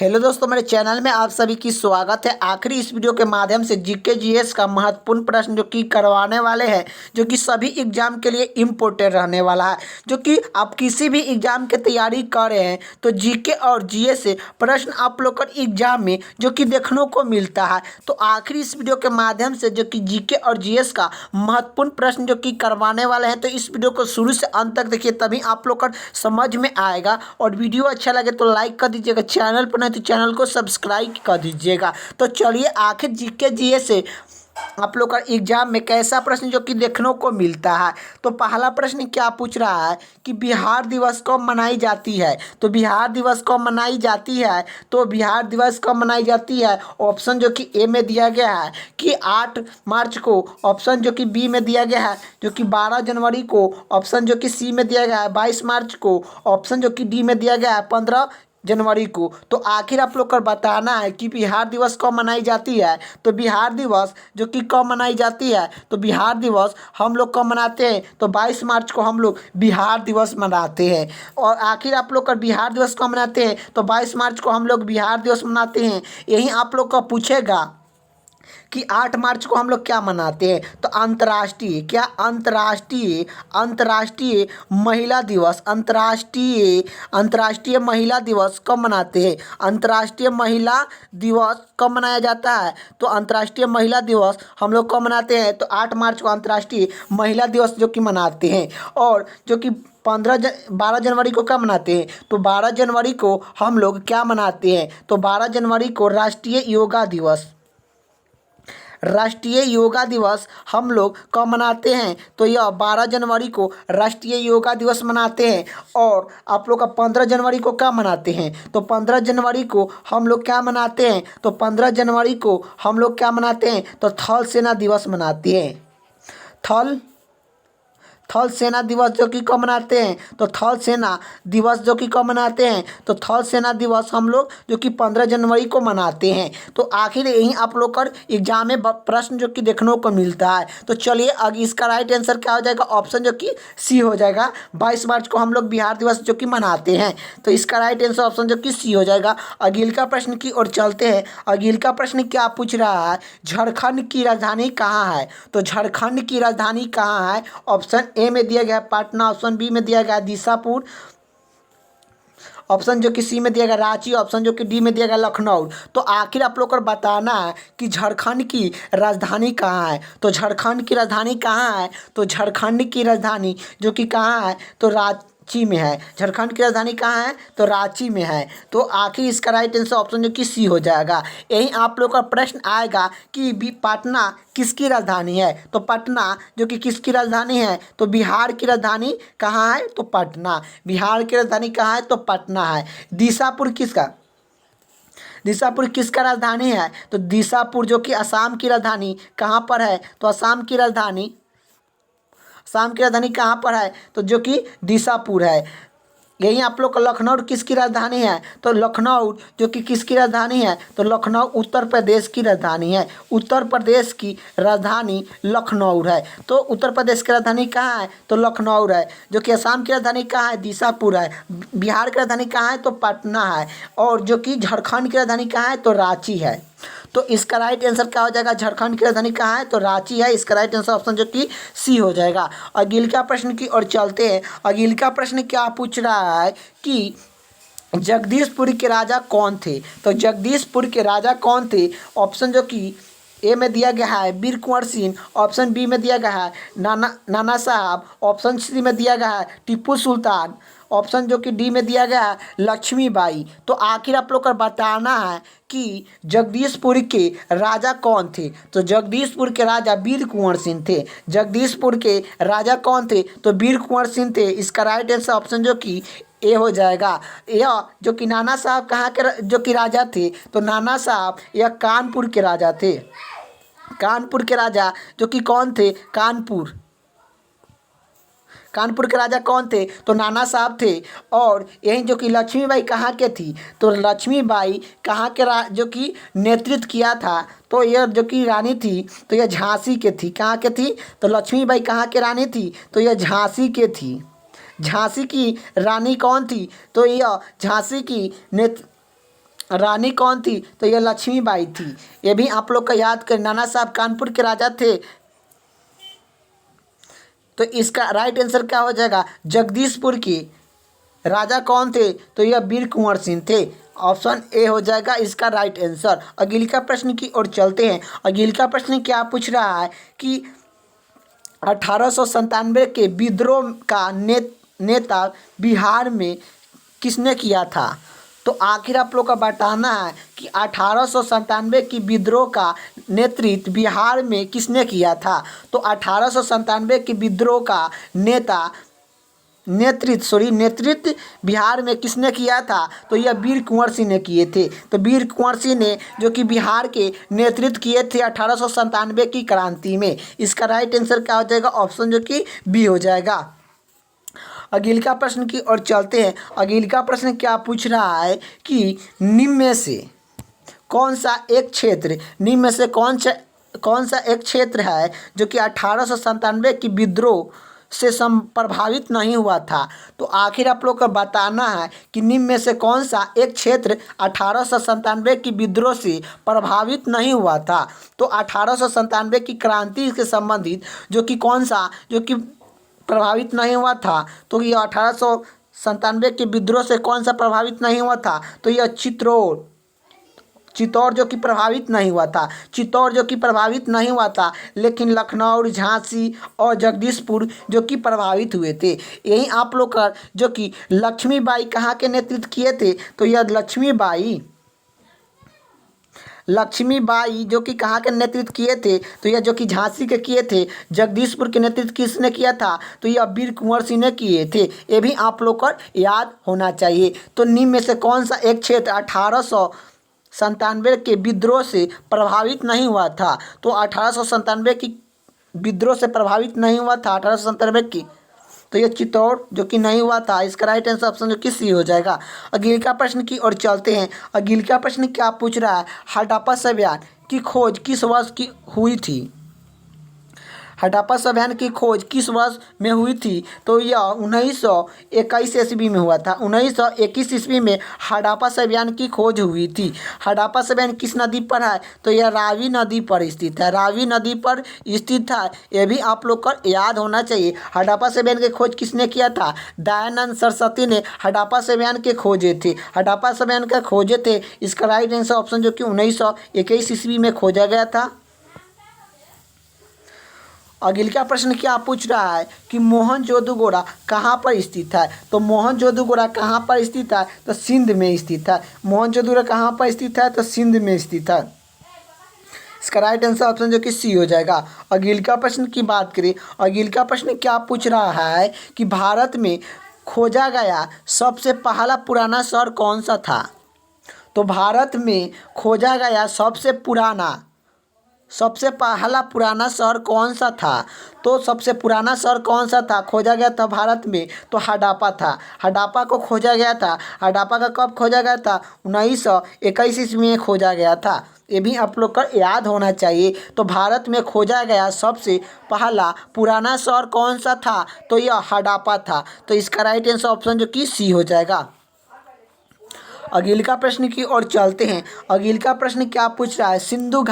Hello दोस्तों, मेरे channel में आप सभी की स्वागत है। आखिरी इस वीडियो के माध्यम से जीके जीएस का महत्वपूर्ण प्रश्न जो कि करवाने वाले हैं, जो कि सभी एग्जाम के लिए इम्पोर्टेंट रहने वाला है। जो कि आप किसी भी एग्जाम की तैयारी कर रहे हैं तो जीके और जीएस से प्रश्न आप लोग का एग्जाम में जो कि देखने को मिलता है। तो आखिरी इस वीडियो के माध्यम से जो कि जीके और जीएस का महत्वपूर्ण प्रश्न जो कि करवाने वाले हैं, तो इस वीडियो को शुरू से अंत तक देखिए, तभी आप लोग का समझ में आएगा। और वीडियो अच्छा लगे तो लाइक कर दीजिएगा, चैनल पर नहीं तो चैनल को सब्सक्राइब कर दीजिएगा। तो चलिए, आखिर जीके जीएस से आप लोग का एग्जाम में कैसा प्रश्न जो कि देखने को मिलता है। तो पहला प्रश्न क्या पूछ रहा है कि बिहार दिवस कब मनाई जाती है। तो बिहार दिवस कब मनाई जाती है, तो बिहार दिवस कब मनाई जाती है। ऑप्शन जो कि ए में दिया गया है कि 8 मार्च को, ऑप्शन जो कि बी में दिया गया है जो कि 12 जनवरी को, ऑप्शन जो कि सी में दिया गया है 22 मार्च को, ऑप्शन जो कि डी में दिया गया है 15 जनवरी को। तो आखिर आप लोग को बताना है कि बिहार दिवस कब मनाई जाती है। तो बिहार दिवस जो कि कब मनाई जाती है, तो बिहार दिवस हम लोग कब मनाते हैं, तो 22 मार्च को हम लोग बिहार दिवस मनाते हैं। और आखिर आप लोग का बिहार दिवस कब मनाते हैं, तो 22 मार्च को हम लोग बिहार दिवस मनाते हैं। यही आप लोग का पूछेगा कि 8 मार्च को हम लोग क्या मनाते हैं, तो अंतर्राष्ट्रीय क्या, अंतर्राष्ट्रीय अंतर्राष्ट्रीय महिला दिवस, अंतर्राष्ट्रीय महिला दिवस कब मनाते हैं। अंतर्राष्ट्रीय महिला दिवस कब मनाया जाता है, तो अंतर्राष्ट्रीय महिला दिवस हम लोग कब मनाते हैं, तो 8 मार्च को अंतर्राष्ट्रीय महिला दिवस जो कि मनाते हैं। और जो कि 12 जनवरी को क्या मनाते हैं, तो 12 जनवरी को हम लोग क्या मनाते हैं, तो 12 जनवरी को राष्ट्रीय योगा दिवस, राष्ट्रीय योगा दिवस हम लोग कब मनाते हैं, तो यह 12 जनवरी को राष्ट्रीय योगा दिवस मनाते हैं। और आप लोग का 15 जनवरी को क्या मनाते हैं, तो 15 जनवरी को हम लोग क्या मनाते हैं, तो 15 जनवरी को हम लोग क्या मनाते हैं, तो थल सेना दिवस मनाते हैं। थल सेना दिवस जो कि कब मनाते हैं, तो थल सेना दिवस जो कि कब मनाते हैं, तो थल सेना दिवस हम लोग जो कि 15 जनवरी को मनाते हैं। तो आखिर यही आप लोग का एग्जाम में प्रश्न जो कि देखने को मिलता है। तो चलिए, आगे इसका राइट आंसर क्या हो जाएगा, ऑप्शन जो कि सी हो जाएगा। 22 मार्च को हम लोग बिहार दिवस जो कि मनाते हैं। तो इसका राइट आंसर ऑप्शन जो कि सी हो जाएगा। अगिल का प्रश्न की ओर चलते हैं। अगिल का प्रश्न क्या पूछ रहा है, झारखंड की राजधानी कहाँ है। तो झारखंड की राजधानी कहाँ है, ऑप्शन ए में दिया गया पटना, ऑप्शन बी में दिया गया दिसापुर, ऑप्शन जो कि सी में दिया गया रांची, ऑप्शन जो कि डी में दिया गया लखनऊ। तो आखिर आप लोग को बताना है कि झारखंड की राजधानी कहाँ है। तो झारखंड की राजधानी कहाँ है, तो झारखंड की राजधानी जो कि कहाँ है, तो रांची में है। झारखंड की राजधानी कहाँ है, तो रांची में है। तो आखिर इसका राइट आंसर ऑप्शन जो कि सी हो जाएगा। यही आप लोग का प्रश्न आएगा कि पटना किसकी राजधानी है। तो पटना जो कि किसकी राजधानी है, तो बिहार की राजधानी कहाँ है, तो पटना। बिहार की राजधानी कहाँ है, तो पटना है। दिसापुर किसका, दिसापुर किसका राजधानी है, तो दिसापुर जो कि असम की राजधानी कहाँ पर है, तो असम की राजधानी कहाँ पर है, तो जो कि दिसापुर है। यही आप लोग का लखनऊ किसकी राजधानी है, तो लखनऊ जो कि किसकी राजधानी है, तो लखनऊ उत्तर प्रदेश की राजधानी है। उत्तर प्रदेश की राजधानी लखनऊ है। तो उत्तर प्रदेश की राजधानी कहाँ है, तो लखनऊ है। जो कि असम की राजधानी कहाँ है, दिसापुर है। बिहार की राजधानी कहाँ है, तो पटना है। और जो कि झारखंड की राजधानी कहाँ है, तो रांची है। तो इसका राइट आंसर क्या हो जाएगा, झारखंड की राजधानी कहाँ है, तो रांची है। इसका राइट आंसर ऑप्शन जो कि सी हो जाएगा। अगिल का प्रश्न की ओर चलते हैं। अगिल का प्रश्न क्या पूछ रहा है कि जगदीशपुर के राजा कौन थे। तो जगदीशपुर के राजा कौन थे, ऑप्शन जो कि ए में दिया गया है वीर कुंवर सिंह, ऑप्शन बी में दिया गया है नाना साहब, ऑप्शन सी में दिया गया है टीपू सुल्तान, ऑप्शन जो कि डी में दिया गया है लक्ष्मीबाई। तो आखिर आप लोग का बताना है कि जगदीशपुर के राजा कौन थे। तो जगदीशपुर के राजा वीर कुंवर सिंह थे। जगदीशपुर के राजा कौन थे, तो वीर कुंवर सिंह थे। इसका राइट आंसर ऑप्शन जो कि ए हो जाएगा। यह जो कि नाना साहब कहाँ के जो कि राजा थे, तो नाना साहब यह कानपुर के राजा थे। कानपुर के राजा जो कि कौन थे, कानपुर के राजा कौन थे, तो नाना साहब थे। और यही जो कि लक्ष्मीबाई कहाँ के थी, तो लक्ष्मीबाई कहाँ के जो कि नेतृत्व किया था, तो यह जो कि रानी थी, तो यह झांसी के थी। कहाँ के थी, तो लक्ष्मीबाई कहाँ के रानी थी, तो यह झांसी के थी। झांसी की रानी कौन थी, तो यह झांसी की रानी कौन थी? तो यह लक्ष्मीबाई थी। ये भी आप लोग का याद करें। नाना साहब कानपुर के राजा थे, तो इसका राइट आंसर क्या हो जाएगा? जगदीशपुर की राजा कौन थे? तो यह वीर कुंवर सिंह थे। ऑप्शन ए हो जाएगा इसका राइट आंसर। अगली का प्रश्न की ओर चलते हैं। अगली का प्रश्न क्या पूछ रहा है कि 1897 के विद्रोह का नेता बिहार में किसने किया था? तो आखिर आप लोग का बताना है कि 1897 की विद्रोह का नेतृत्व बिहार में किसने किया था? तो 1897 के विद्रोह का नेतृत्व बिहार में किसने किया था? तो यह वीर कुंवर सिंह ने किए थे। तो वीर कुंवर सिंह ने जो कि बिहार के नेतृत्व किए थे 1897 की क्रांति में। इसका राइट आंसर क्या हो जाएगा? ऑप्शन जो कि बी हो जाएगा। अगली का प्रश्न की ओर चलते हैं। अगली का प्रश्न क्या पूछ रहा है कि निम्न में से कौन सा एक क्षेत्र है जो कि 1897 की विद्रोह से प्रभावित नहीं हुआ था? तो आखिर आप लोग को बताना है कि निम्न में से कौन सा एक क्षेत्र 1897 की विद्रोह से प्रभावित नहीं हुआ था? तो 1897 की क्रांति के संबंधित जो कि कौन सा जो कि प्रभावित नहीं हुआ था? तो यह 1897 के विद्रोह से कौन सा प्रभावित नहीं हुआ था? तो यह चित्तौड़ जो कि प्रभावित नहीं हुआ था। चित्तौड़ जो कि प्रभावित नहीं हुआ था, लेकिन लखनऊ, झांसी और जगदीशपुर जो कि प्रभावित हुए थे। यही आप लोग का जो कि लक्ष्मीबाई कहाँ के नेतृत्व किए थे? तो यह लक्ष्मीबाई जो कि कहाँ के नेतृत्व किए थे? तो यह जो कि झांसी के किए थे। जगदीशपुर के नेतृत्व किसने किया था? तो यह वीर कुंवर सिंह ने किए थे। ये भी आप लोग को याद होना चाहिए। तो निम्न में से कौन सा एक क्षेत्र 1897 के विद्रोह से प्रभावित नहीं हुआ था? तो 1897 की विद्रोह से प्रभावित नहीं हुआ था 1897 की, तो ये चित्तौड़ जो कि नहीं हुआ था। इसका राइट आंसर ऑप्शन जो कि सी हो जाएगा। अगली का प्रश्न की ओर चलते हैं। अगली का प्रश्न क्या पूछ रहा है? हडप्पा सभ्यता की खोज किस वर्ष की हुई थी? हडप्पा सभ्यता की खोज किस वर्ष में हुई थी? तो यह 1921 ईस्वी में हुआ था। 1921 ईस्वी में हडप्पा सभ्यता की खोज हुई थी। हडप्पा सभ्यता किस नदी पर है? तो यह रावी नदी पर स्थित है। रावी नदी पर स्थित है। यह भी आप लोग को याद होना चाहिए। हडप्पा सभ्यता की खोज किसने किया था? दयानंद सरस्वती ने हडप्पा सभ्यता के खोजे थे। हडप्पा सभ्यता के खोजे थे। इसका राइट आंसर ऑप्शन जो कि 1921 ईस्वी में खोजा गया था। अगली का प्रश्न क्या पूछ रहा है कि मोहनजोदड़ो कहाँ पर स्थित है? तो मोहनजोदड़ो कहाँ पर स्थित है? तो सिंध में स्थित है। मोहनजोदड़ो कहाँ पर स्थित है? तो सिंध में स्थित है। इसका राइट आंसर ऑप्शन जो कि सी हो जाएगा। अगली का प्रश्न की बात करें। अगली का प्रश्न क्या पूछ रहा है कि भारत में खोजा गया सबसे पहला पुराना शहर कौन सा था? तो भारत में खोजा गया सबसे पहला पुराना शहर कौन सा था? तो सबसे पुराना शहर कौन सा था खोजा गया था भारत में? तो हडप्पा था। हडप्पा को खोजा गया था। हडप्पा का कब खोजा गया था? 1921 ईस्वी में खोजा गया था। ये भी आप लोग को याद होना चाहिए। तो भारत में खोजा गया सबसे पहला पुराना शहर कौन सा था? तो यह हडप्पा था। तो इसका राइट आंसर ऑप्शन जो कि सी हो जाएगा। अगली का प्रश्न की ओर चलते हैं। अगली का प्रश्न क्या पूछ रहा है? सिंधु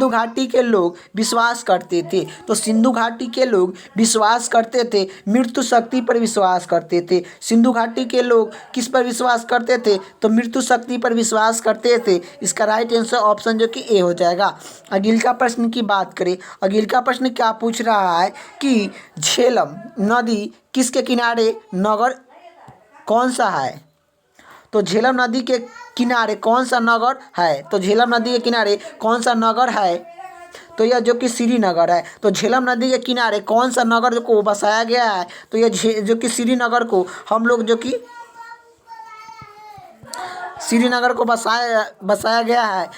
घाटी के लोग विश्वास करते थे। तो सिंधु घाटी के लोग विश्वास करते थे, मृत्यु शक्ति पर विश्वास करते थे। सिंधु घाटी के लोग किस पर विश्वास करते थे? तो मृत्यु शक्ति पर विश्वास करते थे। इसका राइट आंसर ऑप्शन जो कि ए हो जाएगा। अगली का प्रश्न की बात करें। अगली का प्रश्न क्या पूछ रहा है कि झेलम नदी किसके किनारे नगर कौन सा है? तो झेलम नदी के किनारे कौन सा नगर है? तो झेलम नदी के किनारे कौन सा नगर है? तो यह जो कि श्रीनगर है। तो झेलम नदी के किनारे कौन सा नगर को बसाया गया है? तो यह जो कि श्रीनगर को हम लोग जो कि श्रीनगर को बसाया गया है।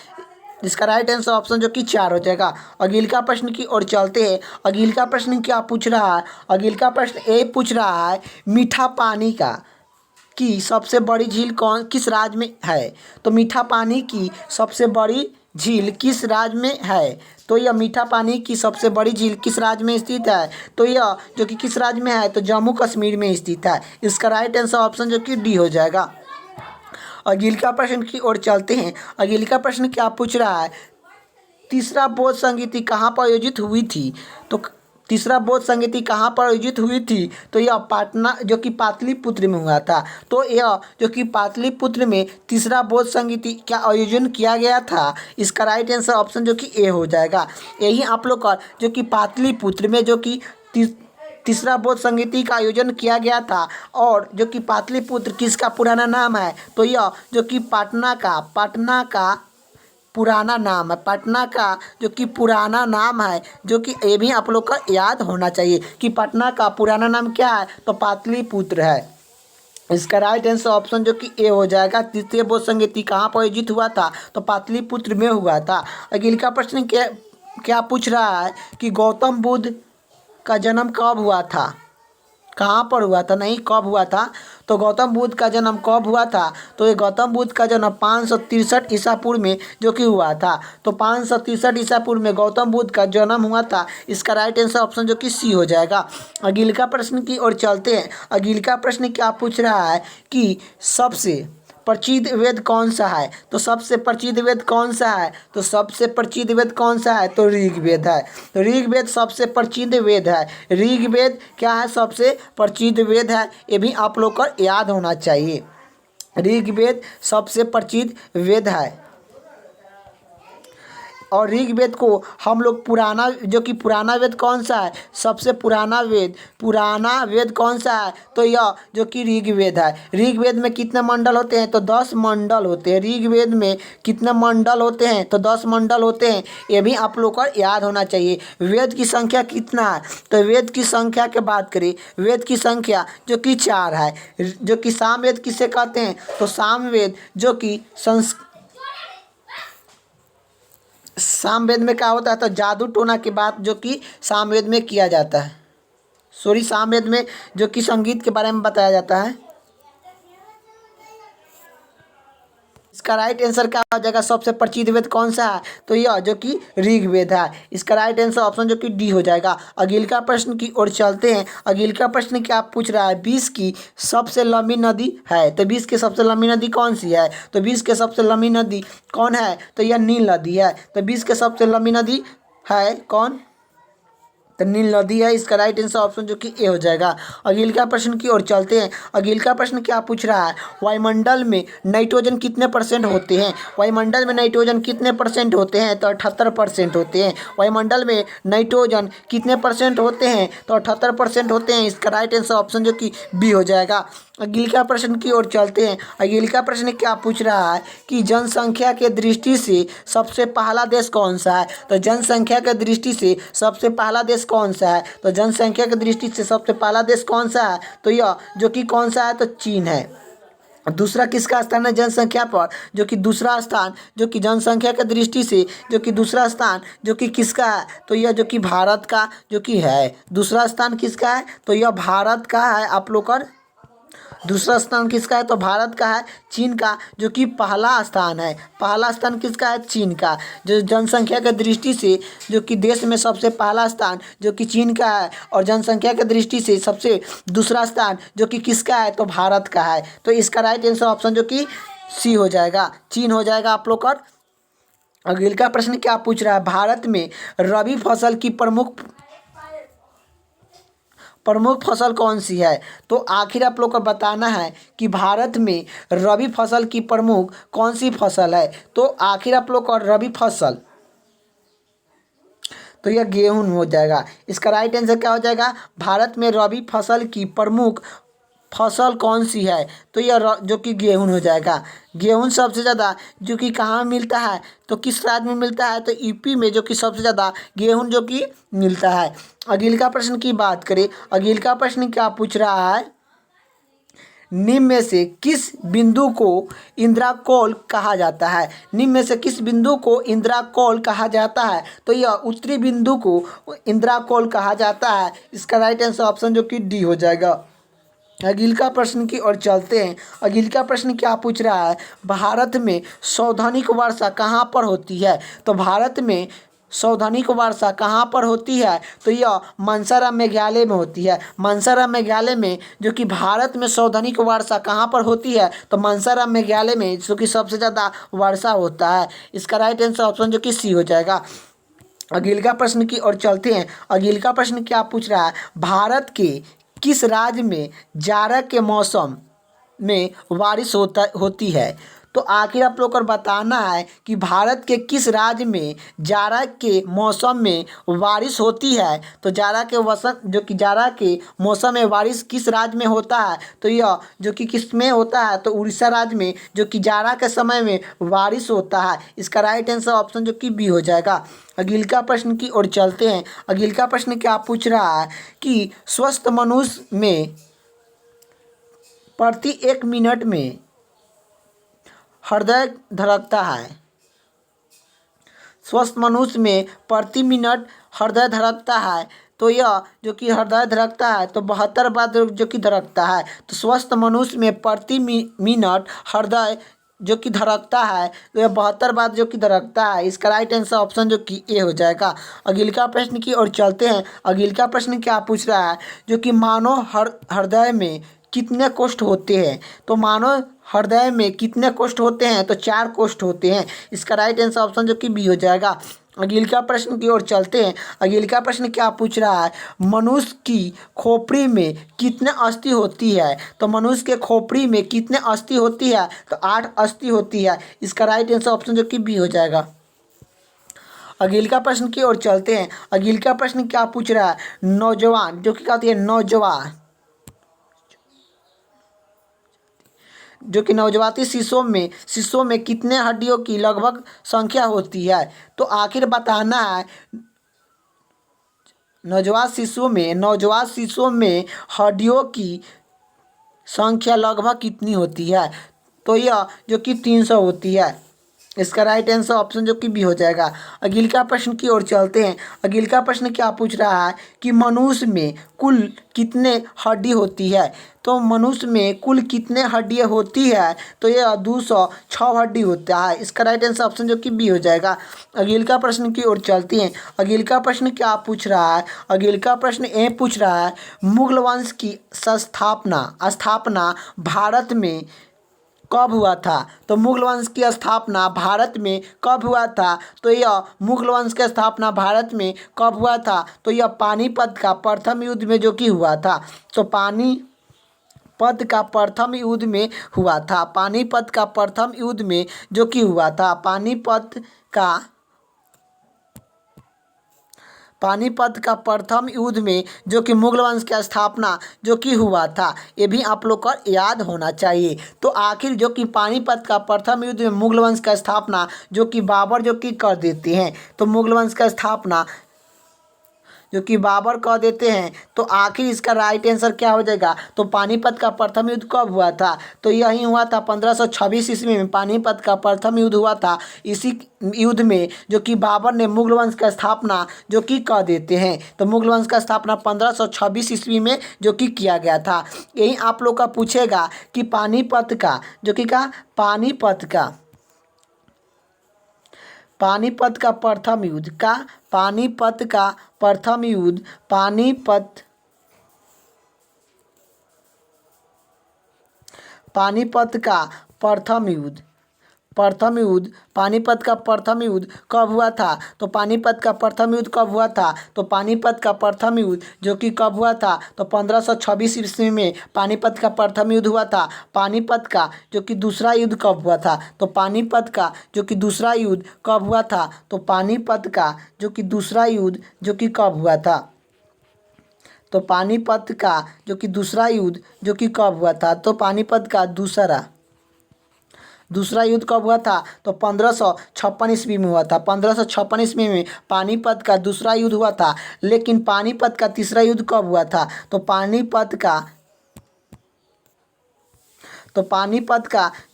इसका राइट आंसर ऑप्शन जो कि 4 हो जाएगा। अगली का प्रश्न की ओर चलते हैं। अगली का प्रश्न क्या पूछ रहा है? अगली का प्रश्न ए पूछ रहा है मीठा पानी की सबसे बड़ी झील किस राज्य में है? तो मीठा पानी की सबसे बड़ी झील किस राज्य में है? तो यह मीठा पानी की सबसे बड़ी झील किस राज्य में स्थित है? तो यह जो कि किस राज्य में है? तो जम्मू कश्मीर में स्थित है। इसका राइट आंसर ऑप्शन जो कि डी हो जाएगा। अगले का प्रश्न की ओर चलते हैं। अगले का प्रश्न क्या पूछ रहा है, तीसरा बौद्ध संगीति कहाँ पर आयोजित हुई थी? तो तीसरा बौद्ध संगीति कहाँ पर आयोजित हुई थी? तो यह पाटना जो कि पाटलिपुत्र में हुआ था। तो यह जो कि पाटलिपुत्र में तीसरा बौद्ध संगीति का आयोजन किया गया था। इसका राइट आंसर ऑप्शन जो कि ए हो जाएगा। यही आप लोग का जो कि पाटलिपुत्र में जो कि तीसरा बौद्ध संगीति का आयोजन किया गया था। और जो कि पाटलिपुत्र किसका पुराना नाम है? तो यह जो कि पटना का पुराना नाम है। पटना का जो कि पुराना नाम है, जो कि ये भी आप लोग का याद होना चाहिए कि पटना का पुराना नाम क्या है? तो पाटलिपुत्र है। इसका राइट आंसर ऑप्शन जो कि ए हो जाएगा। तृतीय बौद्ध संगीति कहाँ पर आयोजित हुआ था? तो पाटलिपुत्र में हुआ था। अगले का प्रश्न क्या पूछ रहा है कि गौतम बुद्ध का जन्म कब हुआ था? कहाँ पर हुआ था, नहीं कब हुआ था। तो गौतम बुद्ध का जन्म कब हुआ था? तो ये गौतम बुद्ध का जन्म 563 ईसा पूर्व में जो कि हुआ था। तो 563 ईसा पूर्व में गौतम बुद्ध का जन्म हुआ था। इसका राइट आंसर ऑप्शन जो कि सी हो जाएगा। अगले का प्रश्न की ओर चलते हैं। अगले का प्रश्न क्या पूछ रहा है कि सबसे प्रचलित वेद कौन सा है? तो सबसे प्रचलित वेद कौन सा है? तो सबसे प्रचलित वेद कौन सा है? तो ऋग्वेद है। तो ऋग्वेद सबसे प्रचलित वेद है। ऋग्वेद क्या है? सबसे प्रचलित वेद है। ये भी आप लोग को याद होना चाहिए। ऋग्वेद सबसे प्रचलित वेद है। और ऋग्वेद को हम लोग पुराना जो कि पुराना वेद कौन सा है? सबसे पुराना वेद कौन सा है? तो यह जो कि ऋग्वेद है। ऋग्वेद में कितने मंडल होते हैं? तो 10 मंडल होते हैं। ऋग्वेद में कितने मंडल होते हैं? तो 10 मंडल होते हैं। ये भी आप लोग को याद होना चाहिए। वेद की संख्या कितना है? तो वेद की संख्या की बात करें, वेद की संख्या जो कि 4 है। जो कि सामवेद किसे कहते हैं? तो सामवेद जो कि सामवेद में क्या होता है? तो जादू टोना की बात जो कि सामवेद में किया जाता है। सामवेद में जो कि संगीत के बारे में बताया जाता है। इसका राइट आंसर क्या हो जाएगा? सबसे प्रचलित वेद कौन सा है? तो यह जो कि ऋग्वेद है। इसका राइट आंसर ऑप्शन जो कि डी हो जाएगा। अगले का प्रश्न की ओर चलते हैं। अगले का प्रश्न क्या पूछ रहा है, विश्व की सबसे लंबी नदी है। तो विश्व की सबसे लंबी नदी कौन सी है? तो विश्व की सबसे लंबी नदी कौन है? तो यह नील नदी है। तो विश्व की सबसे लंबी नदी है कौन? तो नील नदी है। इसका राइट आंसर ऑप्शन जो कि ए हो जाएगा। अगले का प्रश्न की ओर चलते हैं। अगले का प्रश्न क्या पूछ रहा है, वायुमंडल में नाइट्रोजन कितने परसेंट होते हैं? वायुमंडल में नाइट्रोजन कितने परसेंट होते हैं? तो 78% होते हैं। वायुमंडल में नाइट्रोजन कितने परसेंट होते हैं? तो 78% होते हैं। इसका राइट आंसर ऑप्शन जो कि बी हो जाएगा। अगले का प्रश्न की ओर चलते हैं। अगले का प्रश्न क्या पूछ रहा है कि जनसंख्या के दृष्टि से सबसे पहला देश कौन सा है? तो जनसंख्या के दृष्टि से सबसे पहला देश कौन सा है? तो जनसंख्या की दृष्टि से सबसे पहला देश कौन सा है? तो यह जो कि कौन सा है? तो चीन है। दूसरा किसका स्थान है जनसंख्या पर? जो कि दूसरा स्थान जो कि जनसंख्या की दृष्टि से जो कि दूसरा स्थान जो कि किसका है? तो यह जो कि भारत का जो कि है। दूसरा स्थान किसका है? तो यह भारत का है। आप लोग का दूसरा स्थान किसका है? तो भारत का है। चीन का जो कि पहला स्थान है। पहला स्थान किसका है? चीन का। जो जनसंख्या की दृष्टि से जो कि देश में सबसे पहला स्थान जो कि चीन का है, और जनसंख्या की दृष्टि से सबसे दूसरा स्थान जो कि किसका है? तो भारत का है। तो इसका राइट आंसर ऑप्शन जो कि सी हो जाएगा, चीन हो जाएगा आप लोग का। अगले का प्रश्न क्या पूछ रहा है, भारत में रबी फसल की प्रमुख फसल कौन सी है? तो आखिर आप लोग को बताना है कि भारत में रबी फसल की प्रमुख कौन सी फसल है। तो आखिर आप लोग का रबी फसल तो यह गेहूं हो जाएगा। इसका राइट आंसर क्या हो जाएगा? भारत में रबी फसल की प्रमुख फसल कौन सी है? तो यह जो कि गेहूं हो जाएगा। गेहूं सबसे ज़्यादा जो कि कहाँ मिलता है? तो किस राज्य में मिलता है? तो यूपी में जो कि सबसे ज़्यादा गेहूं जो कि मिलता है। अगले का प्रश्न की बात करें। अगले का प्रश्न क्या पूछ रहा है, निम्न में से किस बिंदु को इंद्राकोल कहा जाता है? निम्न में से किस बिंदु को इंद्राकोल कहा जाता है? तो यह उत्तरी बिंदु को इंद्राकोल कहा जाता है। इसका राइट आंसर ऑप्शन जो कि डी हो जाएगा। अगले का प्रश्न की ओर चलते हैं। अगले का प्रश्न क्या पूछ रहा है, भारत में सावधानिक वर्षा कहाँ पर होती है? तो भारत में सौधानिक वर्षा कहाँ पर होती है? तो यह मंसाराम मेघालय में होती है। मंसाराम मेघालय में, जो कि भारत में सौधानिक वर्षा कहाँ पर होती है? तो मंसाराम मेघालय में, जो कि सबसे ज़्यादा वर्षा होता है। इसका राइट आंसर ऑप्शन जो कि सी हो जाएगा। अगले का प्रश्न की ओर चलते हैं। अगले का प्रश्न क्या पूछ रहा है? भारत के किस राज्य में जाड़ा के मौसम में बारिश होती है? तो आखिर आप लोग को बताना है कि भारत के किस राज्य में जाड़ा के मौसम में बारिश होती है। तो जाड़ा के वसंत, जो कि जाड़ा के मौसम में बारिश किस राज्य में होता है? तो यह जो कि किस में होता है? तो उड़ीसा राज्य में, जो कि जाड़ा के समय में बारिश होता है। इसका राइट आंसर ऑप्शन जो कि बी हो जाएगा। अगले का प्रश्न की ओर चलते हैं। अगले का प्रश्न क्या पूछ रहा है कि स्वस्थ मनुष्य में प्रति 1 मिनट में हृदय धड़कता है। स्वस्थ मनुष्य में प्रति मिनट हृदय धड़कता है। तो यह जो कि हृदय धड़कता है तो 72 बार जो कि धड़कता है। तो स्वस्थ मनुष्य में प्रति मिनट हृदय जो कि धड़कता है तो यह 72 बार जो कि धड़कता है। इसका राइट आंसर ऑप्शन जो कि ए हो जाएगा। अगले का प्रश्न की ओर चलते हैं। अगले का प्रश्न क्या पूछ रहा है? जो कि मानव हृदय में कितने कोष्ठ होते हैं? तो मानव हृदय में कितने कोष्ठ होते हैं? तो 4 कोष्ठ होते हैं। इसका राइट आंसर ऑप्शन जो कि बी हो जाएगा। अगले का प्रश्न की ओर चलते हैं। अगले का प्रश्न क्या पूछ रहा है? मनुष्य की खोपड़ी में कितने अस्थि होती है? तो मनुष्य के खोपड़ी में कितने अस्थि होती है? तो 8 अस्थि होती है। इसका राइट आंसर ऑप्शन जो कि बी हो जाएगा। अगले का प्रश्न की ओर चलते हैं। अगले का प्रश्न क्या पूछ रहा है? नौजवान, जो कि क्या होती है? नौजवान, जो कि नवजात शिशुओं में कितने हड्डियों की लगभग संख्या होती है? तो आखिर बताना है नवजात शिशुओं में हड्डियों की संख्या लगभग कितनी होती है? तो यह जो कि 300 होती है। इसका राइट आंसर ऑप्शन जो कि बी हो जाएगा। अगले का प्रश्न की ओर चलते हैं। अगले का प्रश्न क्या पूछ रहा है कि मनुष्य में कुल कितने हड्डी होती है? तो मनुष्य में कुल कितने हड्डियाँ होती है? तो यह 206 हड्डी होता है। इसका राइट आंसर ऑप्शन जो कि बी हो जाएगा। अगले का प्रश्न की ओर चलते हैं। अगले का प्रश्न क्या पूछ रहा है? अगले का प्रश्न ए पूछ रहा है मुगल वंश की स्थापना भारत में कब हुआ था? तो मुगल वंश की स्थापना भारत में कब हुआ था? तो यह मुगल वंश की स्थापना भारत में कब हुआ था? तो यह पानीपत का प्रथम युद्ध में जो कि हुआ था। तो पानीपत का प्रथम युद्ध में हुआ था। पानीपत का प्रथम युद्ध में जो कि हुआ था। पानीपत का प्रथम युद्ध में जो कि मुगल वंश की स्थापना जो कि हुआ था। ये भी आप लोग को याद होना चाहिए। तो आखिर जो कि पानीपत का प्रथम युद्ध में मुगल वंश की स्थापना जो कि बाबर जो कि कर देते हैं। तो मुगल वंश की स्थापना जो कि बाबर कह देते हैं। तो आखिर इसका राइट आंसर क्या हो जाएगा? तो पानीपत का प्रथम युद्ध कब हुआ था? तो यही हुआ था 1526 ईस्वी में पानीपत का प्रथम युद्ध हुआ था। इसी युद्ध में जो कि बाबर ने मुगल वंश का स्थापना जो कि कह देते हैं। तो मुगल वंश का स्थापना 1526 ईस्वी में जो कि किया गया था। यही आप लोग का पूछेगा कि पानीपत का जो कि का पानीपत का प्रथम युद्ध का पानीपत का प्रथम युद्ध पानीपत का पानीपत का प्रथम युद्ध कब हुआ था? तो पानीपत का प्रथम युद्ध कब हुआ था? तो पानीपत का प्रथम युद्ध जो कि कब हुआ था? तो 1526 ईस्वी में पानीपत का प्रथम युद्ध हुआ था। पानीपत का जो कि दूसरा युद्ध कब हुआ था? तो पानीपत का जो कि दूसरा युद्ध कब हुआ था? तो पानीपत का जो कि दूसरा युद्ध जो कि कब हुआ था? तो पानीपत का जो कि दूसरा युद्ध जो कि कब हुआ था? तो पानीपत का दूसरा युद्ध कब हुआ था? तो 1556 ईस्वी में हुआ था। 1556 ईस्वी में पानीपत का दूसरा युद्ध हुआ था। लेकिन पानीपत का तीसरा युद्ध कब हुआ था? तो पानीपत का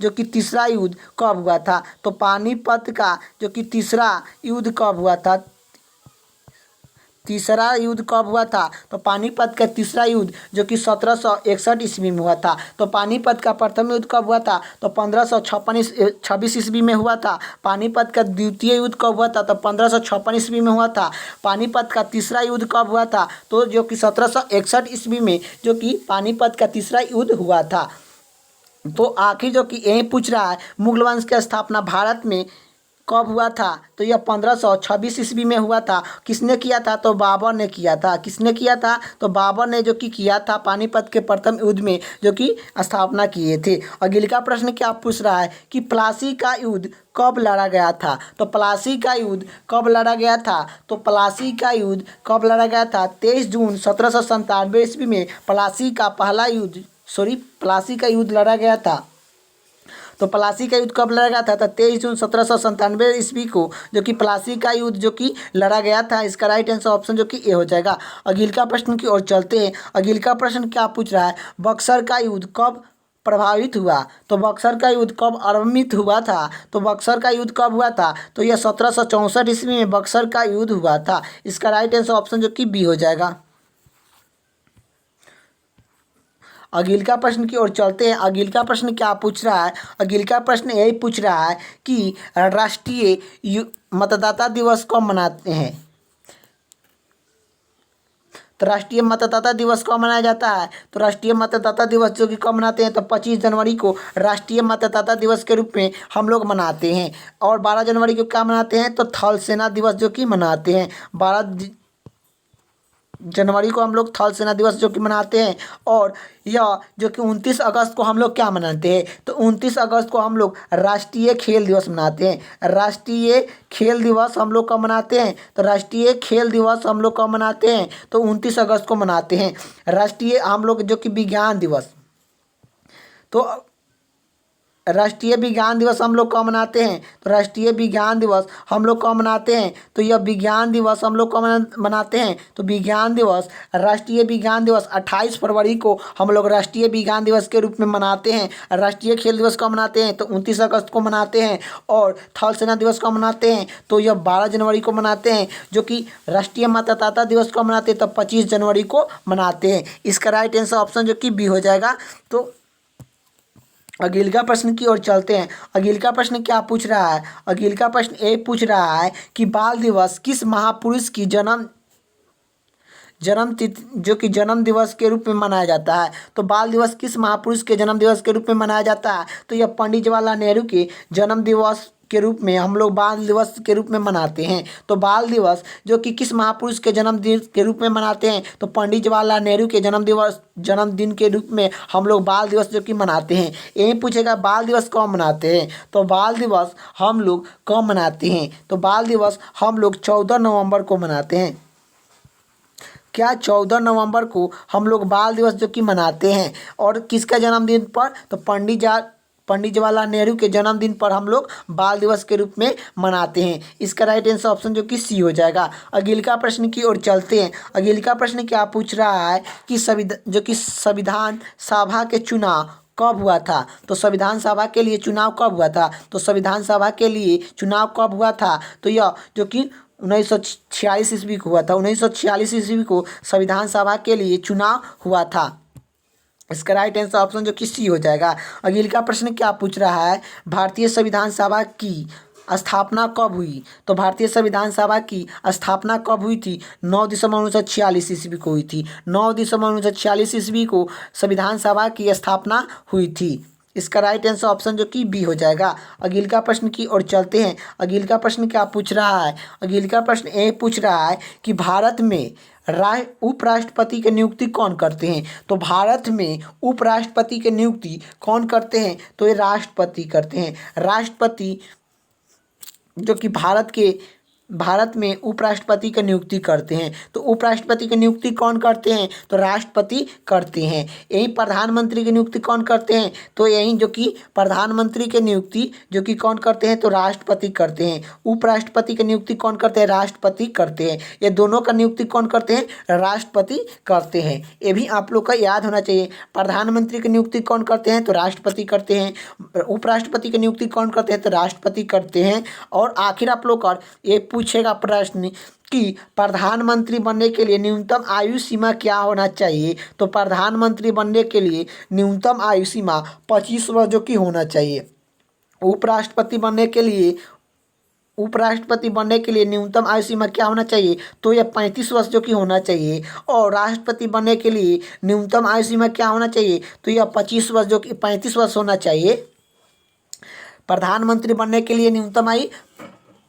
जो कि तीसरा युद्ध कब हुआ था? तो पानीपत का जो कि तीसरा युद्ध कब हुआ था? तीसरा युद्ध कब हुआ था? तो पानीपत का तीसरा युद्ध जो कि 1761 ईस्वी में हुआ था। तो पानीपत का प्रथम युद्ध कब हुआ था? तो 1556 ईस्वी में हुआ था। पानीपत का द्वितीय युद्ध कब हुआ था? तो 1556 ईस्वी में हुआ था। पानीपत का तीसरा युद्ध कब हुआ था? तो जो कि 1761 ईस्वी में जो कि पानीपत का तीसरा युद्ध हुआ था। तो आखिर जो कि यही पूछ रहा है, मुगल वंश की स्थापना भारत में कब हुआ था? तो यह 1526 ईस्वी में हुआ था। किसने किया था? तो बाबर ने किया था। किसने किया था? तो बाबर ने जो कि किया था पानीपत के प्रथम युद्ध में जो कि स्थापना किए थे। अगले का प्रश्न क्या पूछ रहा है कि प्लासी का युद्ध कब लड़ा गया था? तो प्लासी का युद्ध कब लड़ा गया था? तो प्लासी का युद्ध कब लड़ा गया था? 23 जून 1797 ईस्वी में प्लासी का लड़ा गया था। तो प्लासी का युद्ध कब लड़ा गया था? तो 23 जून 1797 ईस्वी को जो कि प्लासी का युद्ध जो कि लड़ा गया था। इसका राइट आंसर ऑप्शन जो कि ए हो जाएगा। अगले का प्रश्न की ओर चलते हैं। अगले का प्रश्न क्या पूछ रहा है? बक्सर का युद्ध कब प्रभावित हुआ? तो बक्सर का युद्ध कब आरंभित हुआ था? तो बक्सर का युद्ध कब हुआ था? तो यह 1764 ईस्वी में बक्सर का युद्ध हुआ था। इसका राइट आंसर ऑप्शन जो कि बी हो जाएगा। अगले का प्रश्न की ओर चलते हैं। अगले का प्रश्न क्या पूछ रहा है? अगले का प्रश्न यही पूछ रहा है कि राष्ट्रीय मतदाता दिवस कब मनाते हैं? तो राष्ट्रीय मतदाता दिवस कब मनाया जाता है? तो राष्ट्रीय मतदाता दिवस जो कि कब मनाते हैं? तो 25 जनवरी को राष्ट्रीय मतदाता दिवस के रूप में हम लोग मनाते हैं। और 12 जनवरी को क्या मनाते हैं? तो थल सेना दिवस जो कि मनाते हैं। 12 जनवरी को हम लोग थल सेना दिवस जो कि मनाते हैं। और यह जो कि 29 अगस्त को हम लोग क्या मनाते हैं? तो 29 अगस्त को हम लोग राष्ट्रीय खेल दिवस मनाते हैं। राष्ट्रीय खेल दिवस हम लोग कब मनाते हैं? तो राष्ट्रीय खेल दिवस हम लोग कब मनाते हैं? तो 29 अगस्त को मनाते हैं। राष्ट्रीय हम लोग जो कि विज्ञान दिवस, तो राष्ट्रीय विज्ञान दिवस हम लोग कब मनाते हैं? तो राष्ट्रीय विज्ञान दिवस हम लोग कब मनाते हैं? तो यह विज्ञान दिवस हम लोग कब मनाते हैं? तो विज्ञान दिवस, राष्ट्रीय विज्ञान दिवस 28 फरवरी को हम लोग राष्ट्रीय विज्ञान दिवस के रूप में मनाते हैं। राष्ट्रीय खेल दिवस कब मनाते हैं? तो 29 अगस्त को मनाते हैं। और थल सेना दिवस कब मनाते हैं? तो यह 12 जनवरी को मनाते हैं। जो कि राष्ट्रीय मतदाता दिवस कब मनाते हैं? तो 25 जनवरी को मनाते हैं। इसका राइट आंसर ऑप्शन जो कि बी हो जाएगा। तो अगले का प्रश्न की ओर चलते हैं। अगले का प्रश्न क्या पूछ रहा है? अगले का प्रश्न ये पूछ रहा है कि बाल दिवस किस महापुरुष की जन्म तिथि जो कि जन्म दिवस के रूप में मनाया जाता है? तो बाल दिवस किस महापुरुष के जन्म दिवस के रूप में मनाया जाता है? तो यह पंडित जवाहरलाल नेहरू के जन्म दिवस के रूप में हम लोग बाल दिवस के रूप में मनाते हैं। तो बाल दिवस जो कि किस महापुरुष के जन्मदिन के रूप में मनाते हैं? तो पंडित जवाहरलाल नेहरू के जन्मदिन के रूप में हम लोग बाल दिवस जो कि मनाते हैं। यही पूछेगा बाल दिवस कब मनाते हैं? तो बाल दिवस हम लोग कब मनाते हैं? तो बाल दिवस हम लोग 14 नवंबर को मनाते हैं। क्या 14 नवंबर को हम लोग बाल दिवस जो कि मनाते हैं। और किसका जन्मदिन पर? तो पंडित जवाहरलाल नेहरू के जन्मदिन पर हम लोग बाल दिवस के रूप में मनाते हैं। इसका राइट आंसर ऑप्शन जो कि सी हो जाएगा। अगले का प्रश्न की ओर चलते हैं। अगले का प्रश्न क्या पूछ रहा है कि संविधान सभा के चुनाव कब हुआ था? तो संविधान सभा के लिए चुनाव कब हुआ था? तो संविधान सभा के लिए चुनाव कब हुआ था? तो यह जो कि 1946 ईस्वी को हुआ था। 1946 ईस्वी को संविधान सभा के लिए चुनाव हुआ था। इसका राइट आंसर ऑप्शन जो कि सी हो जाएगा। अगले का प्रश्न क्या पूछ रहा है? भारतीय संविधान सभा की स्थापना कब हुई? तो भारतीय संविधान सभा की स्थापना कब हुई थी? 9 दिसंबर 1946 ईस्वी को हुई थी। 9 दिसंबर 1946 ईस्वी को संविधान सभा की स्थापना हुई थी। इसका राइट आंसर ऑप्शन जो कि बी हो जाएगा। अगले का प्रश्न की ओर चलते हैं। अगले का प्रश्न क्या पूछ रहा है? अगले का प्रश्न ये पूछ रहा है कि भारत में उपराष्ट्रपति की नियुक्ति कौन करते हैं? तो भारत में उपराष्ट्रपति की नियुक्ति कौन करते हैं? तो ये राष्ट्रपति करते हैं। राष्ट्रपति जो कि भारत में उपराष्ट्रपति की नियुक्ति करते हैं। तो उपराष्ट्रपति की नियुक्ति कौन करते हैं? तो राष्ट्रपति करते हैं। यही प्रधानमंत्री की नियुक्ति कौन करते हैं? तो यही जो कि प्रधानमंत्री की नियुक्ति जो कि कौन करते हैं? तो राष्ट्रपति करते हैं। उपराष्ट्रपति की नियुक्ति कौन करते हैं? राष्ट्रपति करते हैं। ये दोनों का नियुक्ति कौन करते हैं? राष्ट्रपति करते हैं। ये भी आप लोग का याद होना चाहिए। प्रधानमंत्री की नियुक्ति कौन करते हैं? तो राष्ट्रपति करते हैं। उपराष्ट्रपति की नियुक्ति कौन करते हैं? तो राष्ट्रपति करते हैं। और आखिर आप लोग का ये पूछेगा प्रश्न कि प्रधानमंत्री बनने के लिए न्यूनतम आयु सीमा क्या होना चाहिए। तो प्रधानमंत्री बनने के लिए न्यूनतम आयु सीमा 25 वर्ष जो कि होना चाहिए। उपराष्ट्रपति बनने के लिए न्यूनतम आयु सीमा क्या होना चाहिए। तो यह 35 वर्ष जो कि होना चाहिए। और राष्ट्रपति बनने के लिए न्यूनतम आयु सीमा क्या होना चाहिए। तो यह 25 वर्ष जो कि 35 वर्ष होना चाहिए। प्रधानमंत्री बनने के लिए न्यूनतम आयु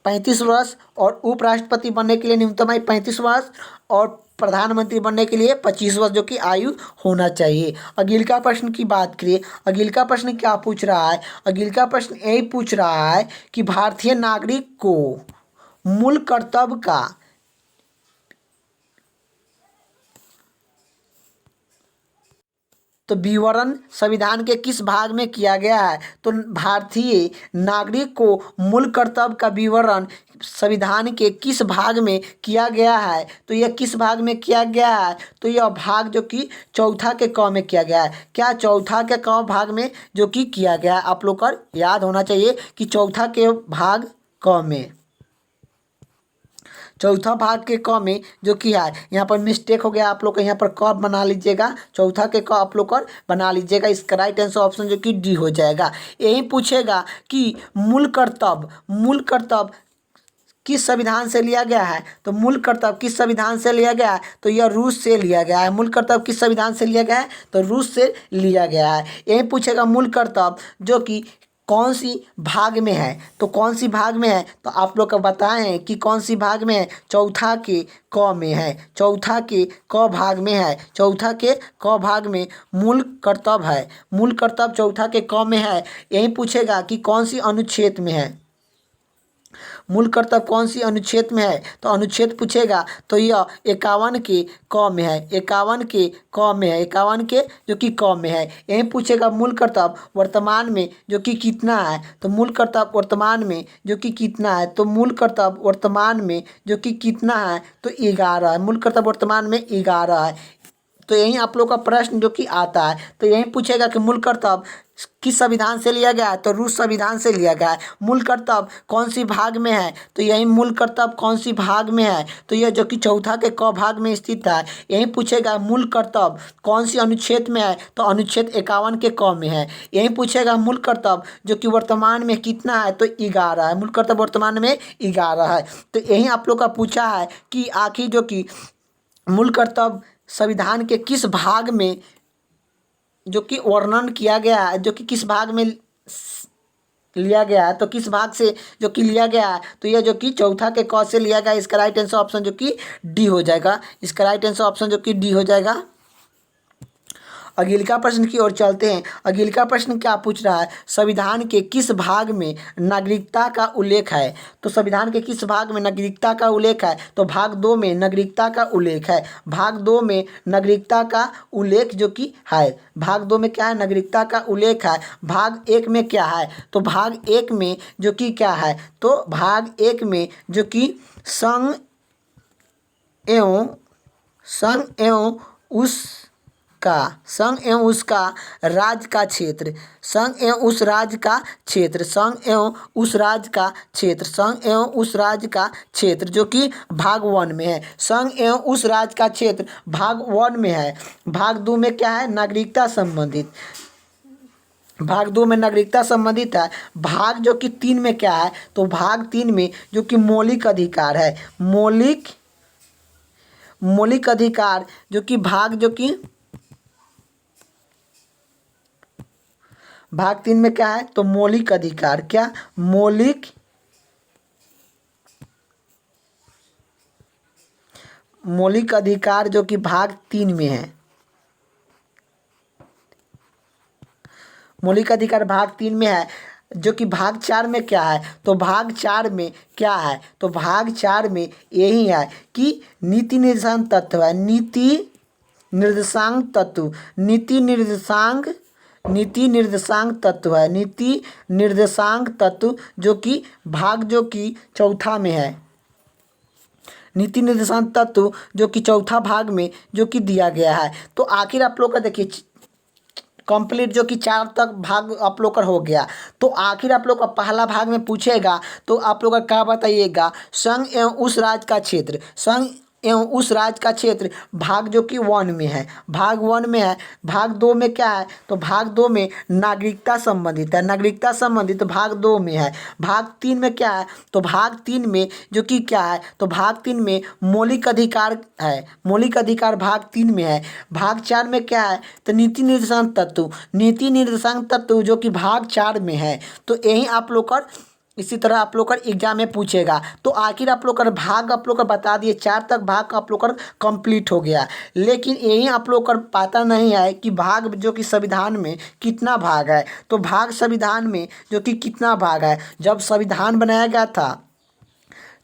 35 वर्ष और उपराष्ट्रपति बनने के लिए न्यूनतम आयु 35 वर्ष और प्रधानमंत्री बनने के लिए 25 वर्ष जो कि आयु होना चाहिए। अगले का प्रश्न की बात करिए। अगले का प्रश्न क्या पूछ रहा है। अगले का प्रश्न यही पूछ रहा है कि भारतीय नागरिक को मूल कर्तव्य का तो विवरण संविधान के किस भाग में किया गया है। तो भारतीय नागरिक को मूल कर्तव्य का विवरण संविधान के किस भाग में किया गया है। तो यह किस भाग में किया गया है। तो यह भाग जो कि चौथा के क में किया गया है। क्या चौथा के क भाग में जो कि किया गया है। आप लोग का याद होना चाहिए कि चौथा के भाग क में, चौथा भाग के क में जो कि है, यहाँ पर मिस्टेक हो गया आप लोग का, यहाँ पर क बना लीजिएगा, चौथा के क आप लोग का बना लीजिएगा। इसका राइट आंसर ऑप्शन जो कि डी हो जाएगा। यही पूछेगा कि मूल कर्तव्य किस संविधान से लिया गया है। तो मूल कर्तव्य किस संविधान से लिया गया है। तो यह रूस से लिया गया है। मूल कर्तव्य किस संविधान से लिया गया है। तो रूस से लिया गया है। यही पूछेगा मूल कर्तव्य जो कि कौन सी भाग में है। तो कौन सी भाग में है। तो आप लोग को बताएं कि कौन सी भाग में है। चौथा के क में है। चौथा के क भाग में है। चौथा के क भाग में मूल कर्तव्य है। मूल कर्तव्य चौथा के क में है। यही पूछेगा कि कौन सी अनुच्छेद में है। मूल कर्तव्य कौन सी अनुच्छेद में है। तो अनुच्छेद पूछेगा तो यह 51 के क में है। 51 के क में है। 51 के जो कि क में है। यही पूछेगा मूल कर्तव्य वर्तमान में जो कि कितना है। तो मूल कर्तव्य वर्तमान में जो कि कितना है। तो मूल कर्तव्य वर्तमान में जो कि कितना है। तो 11 है। मूल कर्तव्य वर्तमान में 11 है। तो यही आप लोग का प्रश्न जो कि आता है। तो यही पूछेगा कि मूल कर्तव्य किस संविधान से लिया गया है। तो रूस संविधान से लिया गया है। मूल कर्तव्य कौन सी भाग में है। तो यही मूल कर्तव्य कौन सी भाग में है। तो यह जो कि चौथा के क भाग में स्थित है। यही पूछेगा मूल कर्तव्य कौन सी अनुच्छेद में है। तो अनुच्छेद 51 के क में है। यही पूछेगा मूल कर्तव्य जो कि वर्तमान में कितना है। तो 11 है। मूल कर्तव्य वर्तमान में 11 है। तो यही आप लोग का पूछा है कि आखिर जो कि मूल कर्तव्य संविधान के किस भाग में जो कि वर्णन किया गया है, जो कि किस भाग में लिया गया है। तो किस भाग से जो कि लिया गया है। तो यह जो कि चौथा के क से लिया गया है। इसका राइट आंसर ऑप्शन जो कि डी हो जाएगा। इसका राइट आंसर ऑप्शन जो कि डी हो जाएगा। अगले का प्रश्न की ओर चलते हैं। अगले का प्रश्न क्या पूछ रहा है। संविधान के किस भाग में नागरिकता का उल्लेख है। तो संविधान के किस भाग में नागरिकता का उल्लेख है। तो भाग 2 में नागरिकता का उल्लेख है। भाग 2 में नागरिकता का उल्लेख जो कि है। भाग 2 में क्या है। नागरिकता का उल्लेख है। भाग 1 में क्या है। तो भाग 1 में जो कि क्या है। तो भाग 1 में जो कि संघ एवं उसका राज्य का क्षेत्र, संघ एवं उस राज्य का क्षेत्र, संघ एवं उस राज्य का क्षेत्र, संघ एवं उस राज्य का क्षेत्र जो कि भाग 1 में है। संघ एवं उस राज्य का क्षेत्र भाग 1 में है। भाग 2 में क्या है। नागरिकता संबंधित, भाग 2 में नागरिकता संबंधित है। भाग जो कि 3 में क्या है। तो भाग 3 में जो कि मौलिक अधिकार है। मौलिक अधिकार जो कि भाग 3 में क्या है। तो मौलिक अधिकार, क्या मौलिक अधिकार जो कि भाग 3 में है। मौलिक अधिकार भाग 3 में है। जो कि भाग 4 में क्या है। तो भाग 4 में क्या है। तो भाग 4 में यही है कि नीति निर्देशांक तत्व है। नीति निर्देशांक तत्व है। नीति निर्देशांक तत्व जो कि भाग जो कि चौथा में है। नीति निर्देशांक तत्व जो कि चौथा भाग में जो कि दिया गया है। तो आखिर आप लोग का देखिए कंप्लीट जो कि 4 तक भाग आप लोग का हो गया। तो आखिर आप लोग का पहला भाग में पूछेगा तो आप लोग का क्या बताइएगा, संघ एवं उस राज्य का क्षेत्र, संघ एवं उस राज्य का क्षेत्र भाग जो कि 1 में है, भाग 1 में है। भाग 2 में क्या है, तो भाग 2 में नागरिकता संबंधित है, नागरिकता संबंधित भाग 2 में है। भाग 3 में क्या है, तो भाग 3 में जो कि क्या है, तो भाग 3 में मौलिक अधिकार है, मौलिक अधिकार भाग 3 में है। भाग 4 में क्या है, तो नीति निर्देशांक तत्व, नीति निर्देशांक तत्व जो कि भाग 4 में है। तो यही आप लोग का इसी तरह आप लोग का एग्जाम में पूछेगा। तो आखिर आप लोग का भाग आप लोग का बता दिए, 4 तक भाग आप लोग का कंप्लीट हो गया। लेकिन यही आप लोग का पता नहीं है कि भाग जो कि संविधान में कितना भाग है। तो भाग संविधान में जो कि कितना भाग है, जब संविधान बनाया गया था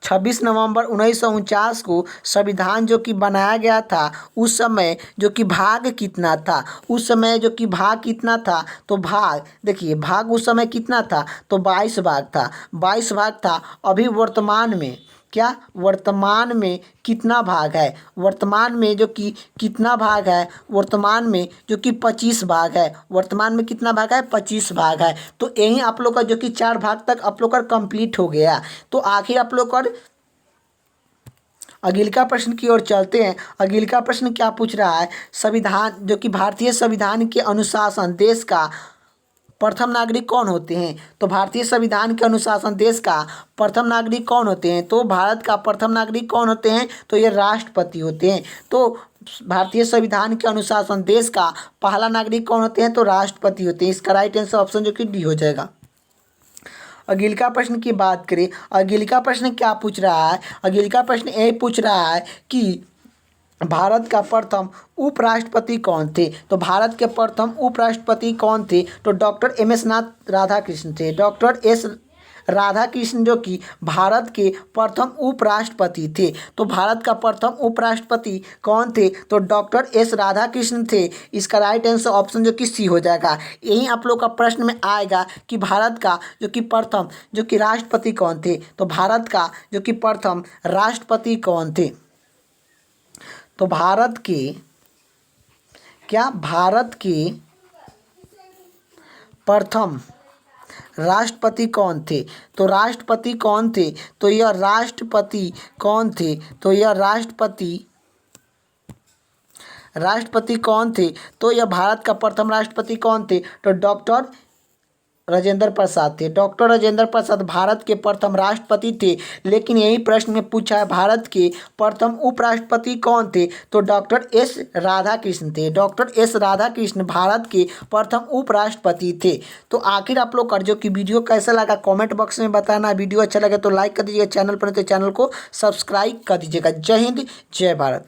26 नवंबर 1949 को संविधान जो कि बनाया गया था, उस समय जो कि भाग कितना था, उस समय जो कि भाग कितना था, तो भाग देखिए भाग उस समय कितना था, तो 22 भाग था, 22 भाग था। अभी वर्तमान में क्या, वर्तमान में कितना भाग है, वर्तमान में जो कि कितना भाग है, वर्तमान में जो कि 25 भाग है, वर्तमान में कितना भाग है, 25 भाग है। तो यही आप लोग का जो कि 4 भाग तक आप लोग का कंप्लीट हो गया। तो आखिर आप लोग का अगला प्रश्न की ओर चलते हैं। अगला प्रश्न क्या पूछ रहा है, संविधान जो कि भारतीय संविधान के अनुशासन देश का प्रथम नागरिक कौन होते हैं। तो भारतीय संविधान के अनुशासन देश का प्रथम नागरिक कौन होते हैं, तो भारत का प्रथम नागरिक कौन होते हैं, तो ये राष्ट्रपति होते हैं। तो भारतीय संविधान के अनुशासन देश का पहला नागरिक कौन होते हैं, तो राष्ट्रपति होते हैं। इसका राइट आंसर ऑप्शन जो कि डी हो जाएगा। अगला प्रश्न की बात करें, अगला प्रश्न क्या पूछ रहा है, अगला प्रश्न यही पूछ रहा है कि भारत का प्रथम उपराष्ट्रपति कौन थे। तो भारत के प्रथम उपराष्ट्रपति कौन थे, तो डॉक्टर एम.एस. राधाकृष्ण थे, डॉक्टर एस राधाकृष्ण जो कि भारत के प्रथम उपराष्ट्रपति थे। तो भारत का प्रथम उपराष्ट्रपति कौन थे, तो डॉक्टर एस राधाकृष्ण थे। इसका राइट आंसर ऑप्शन जो कि सी हो जाएगा। यही आप लोग का प्रश्न में आएगा कि भारत का जो कि प्रथम जो कि राष्ट्रपति कौन थे, तो भारत का जो कि प्रथम राष्ट्रपति कौन थे। तो भारत के क्या, भारत के प्रथम राष्ट्रपति कौन थे, तो राष्ट्रपति कौन थे, तो यह राष्ट्रपति कौन थे, तो यह राष्ट्रपति कौन थे, तो यह भारत का प्रथम राष्ट्रपति कौन थे, तो डॉक्टर राजेंद्र प्रसाद थे। डॉक्टर राजेंद्र प्रसाद भारत के प्रथम राष्ट्रपति थे। लेकिन यही प्रश्न में पूछा है भारत के प्रथम उपराष्ट्रपति कौन थे, तो डॉक्टर एस राधाकृष्ण थे। डॉक्टर एस राधाकृष्ण भारत के प्रथम उपराष्ट्रपति थे। तो आखिर आप लोग का जो कि वीडियो कैसा लगा कमेंट बॉक्स में बताना। वीडियो अच्छा लगे तो लाइक कर दीजिएगा, चैनल पर तो चैनल को सब्सक्राइब कर दीजिएगा। जय हिंद, जय भारत।